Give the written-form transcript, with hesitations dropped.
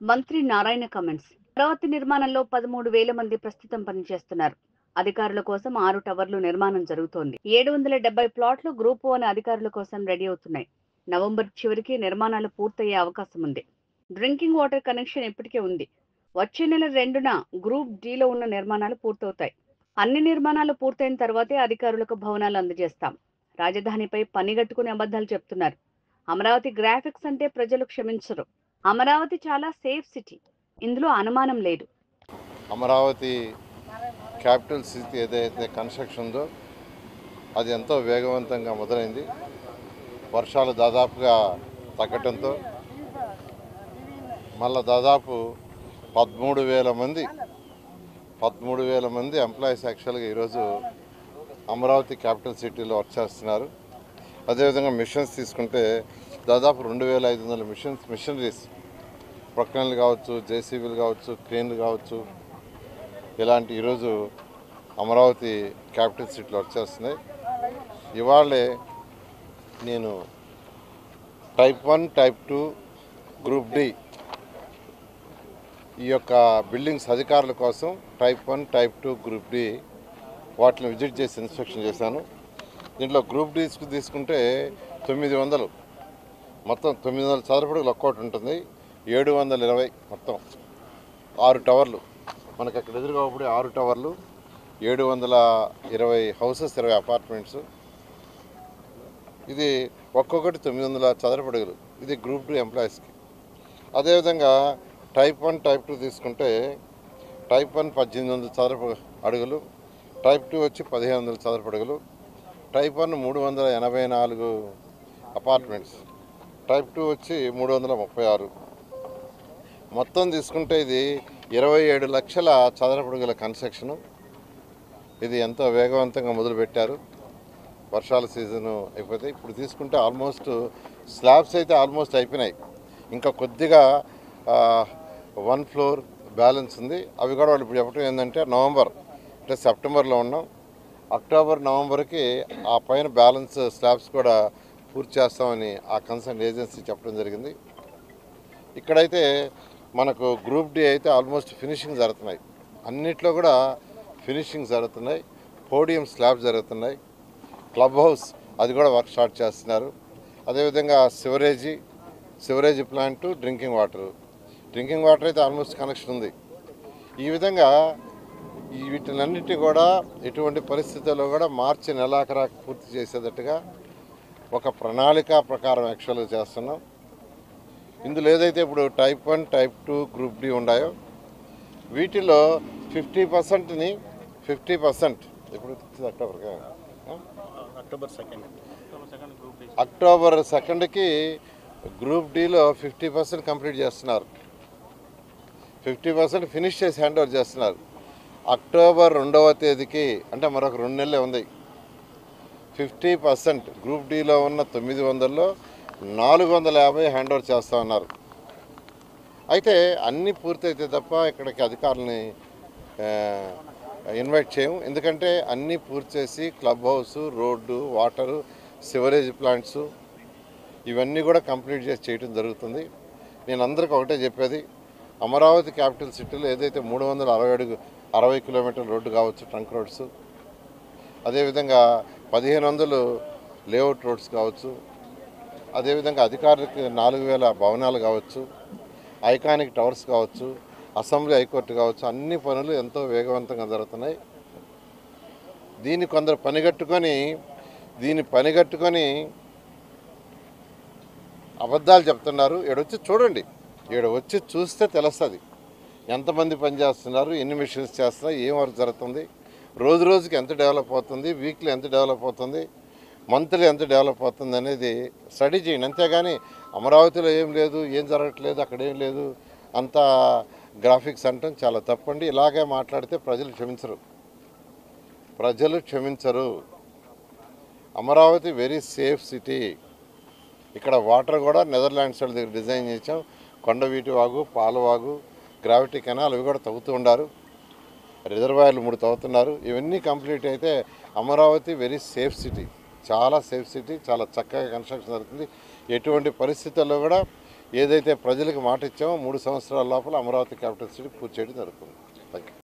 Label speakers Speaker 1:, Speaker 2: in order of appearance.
Speaker 1: మంత్రి నారాయణ కమెంట్స్. అమరావతి నిర్మాణంలో 13,000 మంది ప్రస్తుతం పనిచేస్తున్నారు. అధికారుల కోసం 6 టవర్లు నిర్మాణం జరుగుతోంది. 770 ప్లాట్లు గ్రూప్ 1 అధికారుల కోసం రెడీ అవుతున్నాయి. నవంబర్ చివరికి నిర్మాణాలు పూర్తయ్యే అవకాశం ఉంది. డ్రింకింగ్ వాటర్ కనెక్షన్ ఇప్పటికే ఉంది. వచ్చే నెల 2న గ్రూప్ డిలో ఉన్న నిర్మాణాలు పూర్తవుతాయి. అన్ని నిర్మాణాలు పూర్తయిన తర్వాతే అధికారులకు భవనాలు అందజేస్తాం. రాజధానిపై పనిగట్టుకుని అబద్ధాలు చెప్తున్నారు. అమరావతి గ్రాఫిక్స్ అంటే ప్రజలు క్షమించరు. అమరావతి చాలా సేఫ్ సిటీ, ఇందులో అనుమానం లేదు.
Speaker 2: అమరావతి క్యాపిటల్ సిటీ ఏదైతే కన్స్ట్రక్షన్ ఉందో అది ఎంతో వేగవంతంగా మొదలైంది. వర్షాలు దాదాపుగా తగ్గటంతో మళ్ళీ దాదాపు 13,000 మంది ఎంప్లాయీస్ యాక్చువల్గా ఈరోజు అమరావతి క్యాపిటల్ సిటీలో వర్క్ చేస్తున్నారు. అదేవిధంగా మిషన్స్ తీసుకుంటే దాదాపు 2,500 మిషనరీస్, ప్రొక్లైన్లు కావచ్చు, జేసీబీలు కావచ్చు, క్రేన్లు కావచ్చు, ఇలాంటి ఈరోజు అమరావతి క్యాపిటల్ సిటీలో వర్క్ చేస్తున్నాయి. ఇవాళే నేను టైప్ 1, టైప్ 2, గ్రూప్ డి ఈ యొక్క బిల్డింగ్స్ అధికారుల కోసం టైప్ 1, టైప్ 2, గ్రూప్ డి వాటిని విజిట్ చేసి ఇన్స్పెక్షన్ చేశాను. దీంట్లో గ్రూప్ డి తీసుకుంటే 900, మొత్తం 900 చదరపడుగులు ఒక్కోటి ఉంటుంది. 720 మొత్తం 6 టవర్లు మనకు అక్కడ ఎదురుగా 6 టవర్లు, 720 హౌసెస్, 20 అపార్ట్మెంట్స్. ఇది ఒక్కొక్కటి 900 చదరపడుగులు. ఇది గ్రూప్ 2 ఎంప్లాయీస్కి. అదేవిధంగా టైప్ 1, టైప్ 2 తీసుకుంటే టైప్ 1 1800 చదరపు అడుగులు, టైప్ 2 వచ్చి 1500 చదరపడుగులు, టైప్ 1 384 అపార్ట్మెంట్స్, టైప్ 2 వచ్చి 336. మొత్తం తీసుకుంటే ఇది 27 లక్షల చదరపడుగుల కన్స్ట్రక్షను. ఇది ఎంతో వేగవంతంగా మొదలుపెట్టారు. వర్షాల సీజను అయిపోతే ఇప్పుడు తీసుకుంటే ఆల్మోస్ట్ స్లాబ్స్ అయితే ఆల్మోస్ట్ అయిపోయినాయి. ఇంకా కొద్దిగా 1 ఫ్లోర్ బ్యాలెన్స్ ఉంది. అవి కూడా వాళ్ళు ఇప్పుడు చెప్పడం ఏంటంటే నవంబర్ అంటే సెప్టెంబర్లో ఉన్నాం, అక్టోబర్, నవంబర్కి ఆ పైన బ్యాలెన్స్ స్లాబ్స్ కూడా పూర్తి చేస్తామని ఆ కన్సర్న్ ఏజెన్సీ చెప్పడం జరిగింది. ఇక్కడైతే మనకు గ్రూప్ డి అయితే ఆల్మోస్ట్ ఫినిషింగ్ జరుగుతున్నాయి. అన్నిట్లో కూడా ఫినిషింగ్ జరుగుతున్నాయి. పోడియం స్లాబ్ జరుగుతున్నాయి. క్లబ్ హౌస్ అది కూడా వర్క్ స్టార్ట్ చేస్తున్నారు. అదేవిధంగా సివరేజీ ప్లాంటు, డ్రింకింగ్ వాటర్ అయితే ఆల్మోస్ట్ కనెక్షన్ ఉంది. ఈ విధంగా వీటినన్నిటి కూడా ఎటువంటి పరిస్థితుల్లో కూడా మార్చి నెలాఖరాకు పూర్తి చేసేటట్టుగా ఒక ప్రణాళిక ప్రకారం యాక్చువల్గా చేస్తున్నాం. ఇందులో ఏదైతే ఇప్పుడు టైప్ 1, టైప్ 2, గ్రూప్ డి ఉన్నాయో వీటిలో 50%ని 50% ఇప్పుడు అక్టోబర్ 2కి గ్రూప్ డిలో 50% కంప్లీట్ చేస్తున్నారు. 50% ఫినిష్ చేసి హ్యాండ్ ఓవర్ చేస్తున్నారు. అక్టోబర్ 2వ తేదీకి అంటే మరొక 2 నెలలే ఉంది. 50% గ్రూప్ డిలో ఉన్న 900లో 450 హ్యాండ్ ఓవర్ చేస్తూ ఉన్నారు. అయితే అన్నీ పూర్తయితే తప్ప ఇక్కడికి అధికారులని ఇన్వైట్ చేయము. ఎందుకంటే అన్నీ పూర్తి చేసి club house, road, water, sewerage plants ఇవన్నీ కూడా కంప్లీట్ చేసి చేయడం జరుగుతుంది. నేను అందరికీ ఒకటే చెప్పేది, అమరావతి క్యాపిటల్ సిటీలో ఏదైతే 360 కిలోమీటర్ల రోడ్డు కావచ్చు, ట్రంక్ రోడ్స్, అదేవిధంగా 1500 లేఅవుట్ రోడ్స్ కావచ్చు, అదేవిధంగా అధికారులకు 4000 భవనాలు కావచ్చు, ఐకానిక్ టవర్స్ కావచ్చు, అసెంబ్లీ హైకోర్టు కావచ్చు, అన్ని పనులు ఎంతో వేగవంతంగా జరుగుతున్నాయి. దీన్ని కొందరు పనిగట్టుకొని అబద్ధాలు చెప్తున్నారు. ఈడొచ్చి చూడండి, వచ్చి చూస్తే తెలుస్తుంది ఎంతమంది పనిచేస్తున్నారు, ఎన్ని మిషన్స్ చేస్తున్నారు, ఏం వర్క్ జరుగుతుంది, రోజు రోజుకి ఎంత డెవలప్ అవుతుంది, వీక్లీ ఎంత డెవలప్ అవుతుంది, మంత్లీ ఎంత డెవలప్ అవుతుంది అనేది స్టడీ చేయండి. అంతేగాని అమరావతిలో ఏం లేదు, ఏం జరగట్లేదు, అక్కడ ఏం లేదు, అంతా గ్రాఫిక్స్ అంటాం చాలా తప్పండి. ఇలాగే మాట్లాడితే ప్రజలు క్షమించరు. Amaravati very safe city. ఇక్కడ వాటర్ కూడా నెదర్లాండ్స్ వాళ్ళ దగ్గర డిజైన్ చేసాం. కొండవీటి వాగు, పాలవాగు, గ్రావిటీ కెనాల్ అవి కూడా తవ్వుతూ ఉన్నారు. రిజర్వాయర్లు 3 తవ్వుతున్నారు. ఇవన్నీ కంప్లీట్ అయితే అమరావతి వెరీ సేఫ్ సిటీ, చాలా సేఫ్ సిటీ, చాలా చక్కగా కన్స్ట్రక్షన్ జరుగుతుంది. ఎటువంటి పరిస్థితుల్లో కూడా ఏదైతే ప్రజలకు మాట ఇచ్చామో 3 సంవత్సరాల లోపల అమరావతి క్యాపిటల్ సిటీ పూర్తి చేయడం జరుగుతుంది. Thank you.